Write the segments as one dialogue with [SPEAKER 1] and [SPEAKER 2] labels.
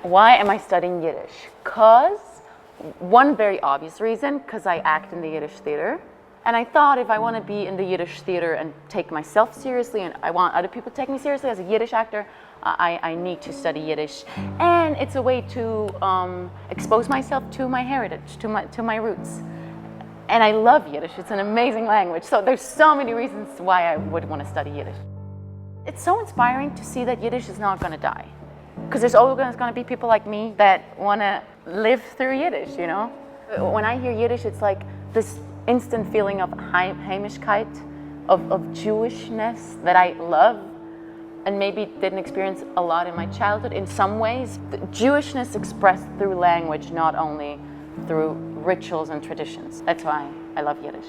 [SPEAKER 1] Why am I studying Yiddish? Because one very obvious reason, because I act in the Yiddish theater. And I thought if I want to be in the Yiddish theater and take myself seriously, and I want other people to take me seriously as a Yiddish actor, I need to study Yiddish. And it's a way to expose myself to my heritage, to my roots. And I love Yiddish. It's an amazing language. So there's so many reasons why I would want to study Yiddish. It's so inspiring to see that Yiddish is not going to die. Because there's always going to be people like me that want to live through Yiddish, you know? When I hear Yiddish, it's like this instant feeling of Heimischkeit, of Jewishness that I love and maybe didn't experience a lot in my childhood. In some ways, the Jewishness expressed through language, not only through rituals and traditions. That's why I love Yiddish.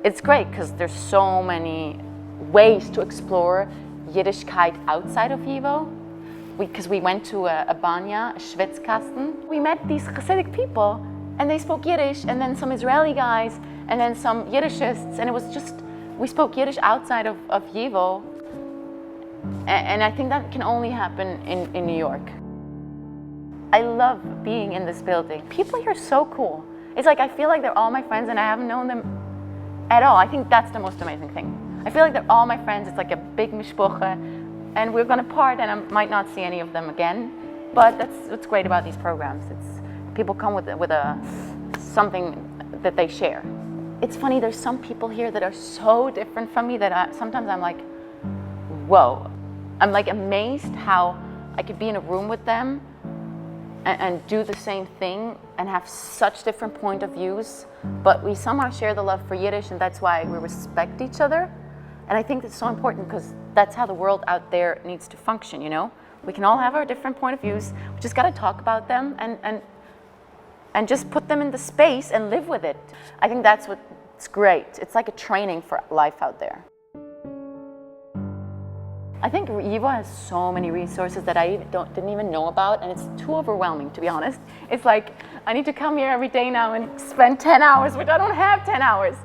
[SPEAKER 1] It's great because there's so many ways to explore Yiddishkeit outside of YIVO. Because we went to a banya, a Schwitzkasten. We met these Hasidic people and they spoke Yiddish, and then some Israeli guys, and then some Yiddishists, and it was just, we spoke Yiddish outside of YIVO. And I think that can only happen in New York. I love being in this building. People here are so cool. It's like I feel like they're all my friends and I haven't known them at all. I think that's the most amazing thing. I feel like they're all my friends. It's like a big mishpucha. And we're going to part, and I might not see any of them again. But that's what's great about these programs. It's people come with something that they share. It's funny. There's some people here that are so different from me that sometimes I'm like, whoa. I'm like amazed how I could be in a room with them and do the same thing and have such different point of views. But we somehow share the love for Yiddish, and that's why we respect each other. And I think that's so important because that's how the world out there needs to function, you know? We can all have our different point of views. We just got to talk about them and just put them in the space and live with it. I think that's what's great. It's like a training for life out there. I think YIVO has so many resources that I didn't even know about, and it's too overwhelming, to be honest. It's like, I need to come here every day now and spend 10 hours, which I don't have 10 hours.